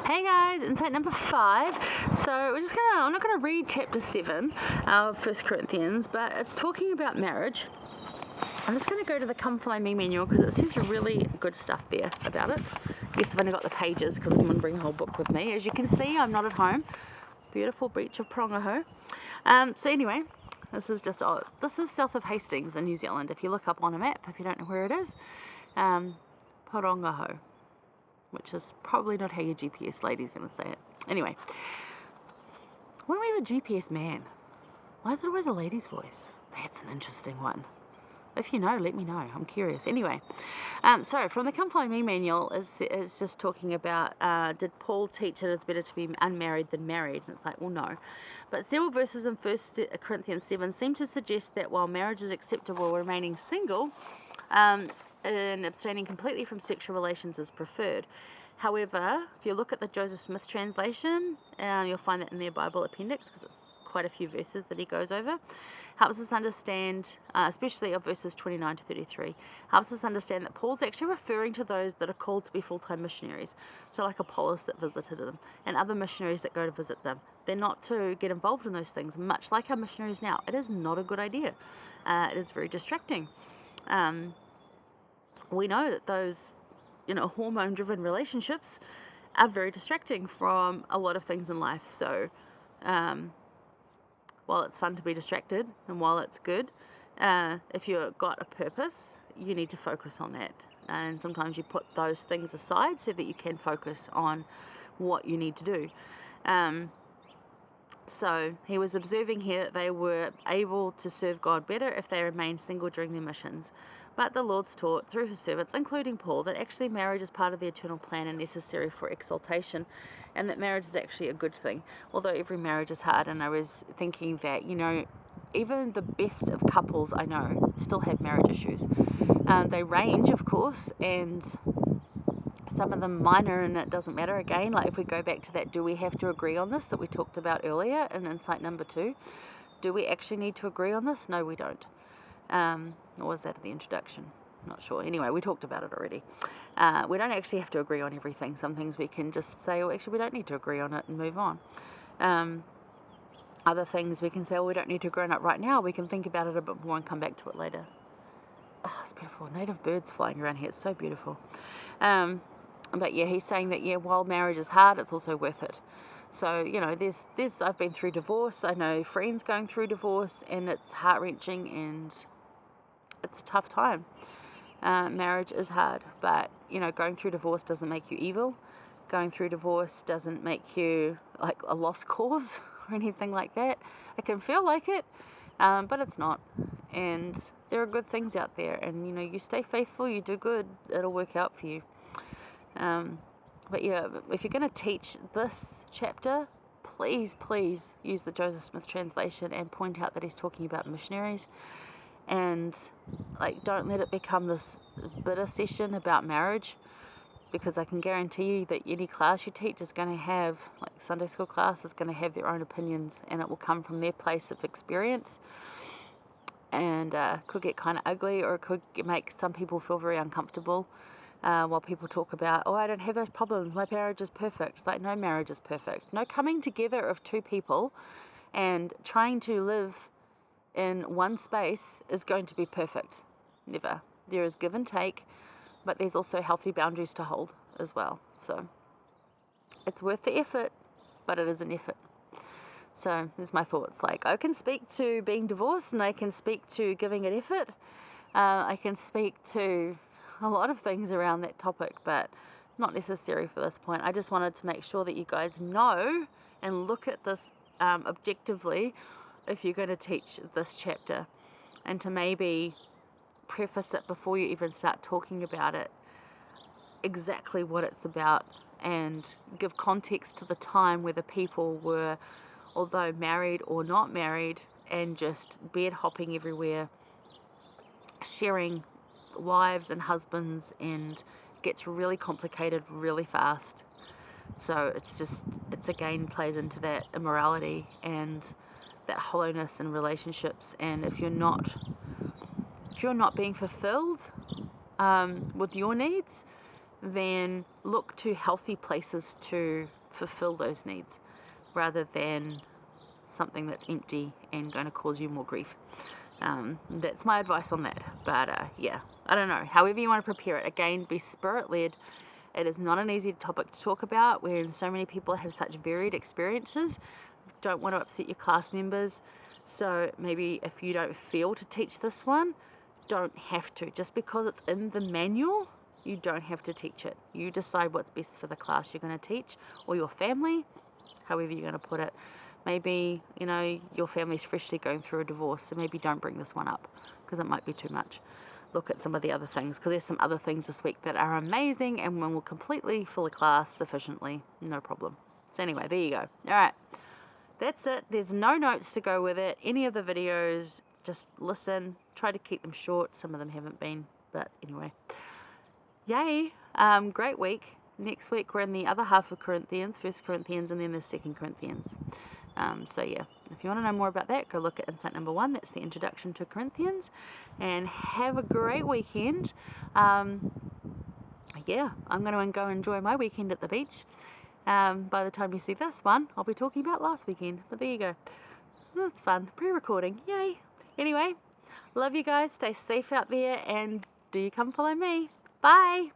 Hey guys, insight number 5. So I'm not gonna read chapter 7 of 1 Corinthians, but it's talking about marriage. I'm just gonna go to the Come Follow Me manual because it says really good stuff there about it. I guess I've only got the pages because I'm gonna bring a whole book with me. As you can see, I'm not at home. Beautiful beach of Porongaho. So anyway, this is south of Hastings in New Zealand. If you look up on a map, if you don't know where it is, Porongaho, which is probably not how your GPS lady's going to say it. Anyway, why don't we have a GPS man? Why is it always a lady's voice? That's an interesting one. If you know, let me know. I'm curious. Anyway, so from the Come Follow Me manual is just talking about, did Paul teach it is better to be unmarried than married? And it's like, well, no. But several verses in 1 Corinthians 7 seem to suggest that while marriage is acceptable, remaining single and abstaining completely from sexual relations is preferred. However, if you look at the Joseph Smith translation, you'll find that in their Bible appendix, because it's quite a few verses that he goes over, helps us understand, especially of verses 29 to 33, helps us understand that Paul's actually referring to those that are called to be full-time missionaries. So like Apollos that visited them, and other missionaries that go to visit them. They're not to get involved in those things, much like our missionaries now. It is not a good idea. It is very distracting. We know that those, hormone-driven relationships are very distracting from a lot of things in life. So, while it's fun to be distracted and while it's good, if you've got a purpose, you need to focus on that. And sometimes you put those things aside so that you can focus on what you need to do. So he was observing here that they were able to serve God better if they remained single during their missions. But the Lord's taught through his servants, including Paul, that actually marriage is part of the eternal plan and necessary for exaltation, and that marriage is actually a good thing, although every marriage is hard. And I was thinking that, even the best of couples I know still have marriage issues. They range, of course, and some of them minor, and it doesn't matter. Again, like if we go back to that, do we have to agree on this that we talked about earlier in insight number 2? Do we actually need to agree on this? No, we don't. Or was that the introduction? Not sure. Anyway, we talked about it already. We don't actually have to agree on everything. Some things we can just say, well, actually, we don't need to agree on it and move on. Other things we can say, well, we don't need to agree on it right now. We can think about it a bit more and come back to it later. Oh, it's beautiful. Native birds flying around here. It's so beautiful. But yeah, he's saying that, while marriage is hard, it's also worth it. So, there's I've been through divorce. I know friends going through divorce, and it's heart-wrenching and it's a tough time. Marriage is hard, but, going through divorce doesn't make you evil. Going through divorce doesn't make you like a lost cause or anything like that. It can feel like it, but it's not. And there are good things out there, and, you stay faithful, you do good, it'll work out for you. But yeah, if you're going to teach this chapter, please use the Joseph Smith translation and point out that he's talking about missionaries. And don't let it become this bitter session about marriage, because I can guarantee you that any class you teach is going to have, like Sunday school class, is going to have their own opinions, and it will come from their place of experience, and could get kind of ugly, or it could make some people feel very uncomfortable. While people talk about, I don't have those problems, my marriage is perfect. It's like, no marriage is perfect. No coming together of two people and trying to live in one space is going to be perfect. Never. There is give and take, but there's also healthy boundaries to hold as well. So it's worth the effort, but it is an effort. So there's my thoughts. I can speak to being divorced, and I can speak to giving it effort. I can speak to a lot of things around that topic, but not necessary for this point. I just wanted to make sure that you guys know and look at this objectively if you're going to teach this chapter, and to maybe preface it before you even start talking about it, exactly what it's about, and give context to the time where the people were, although married or not married, and just bed hopping everywhere, sharing wives and husbands, and it gets really complicated really fast. So it's again plays into that immorality and that hollowness in relationships. And if you're not being fulfilled with your needs, then look to healthy places to fulfill those needs rather than something that's empty and going to cause you more grief. That's my advice on that. But yeah, I don't know. However you want to prepare it. Again, be spirit-led. It is not an easy topic to talk about when so many people have such varied experiences. Don't want to upset your class members. So maybe if you don't feel to teach this one, don't have to. Just because it's in the manual, you don't have to teach it. You decide what's best for the class you're going to teach, or your family, however you're going to put it. Maybe, you know, your family's freshly going through a divorce, so maybe don't bring this one up because it might be too much. Look at some of the other things, because there's some other things this week that are amazing and will completely fill a class sufficiently, no problem. So anyway, there you go. All right, that's it. There's no notes to go with it. Any of the videos, just listen. Try to keep them short. Some of them haven't been, but anyway. Yay! Great week. Next week we're in the other half of Corinthians, 1 Corinthians, and then the 2 Corinthians. So yeah, if you want to know more about that, go look at Insight number 1. That's the introduction to Corinthians. And have a great weekend. Yeah, I'm going to go enjoy my weekend at the beach. By the time you see this one, I'll be talking about last weekend. But there you go. That's fun. Pre-recording. Yay. Anyway, love you guys. Stay safe out there. And do you come follow me. Bye.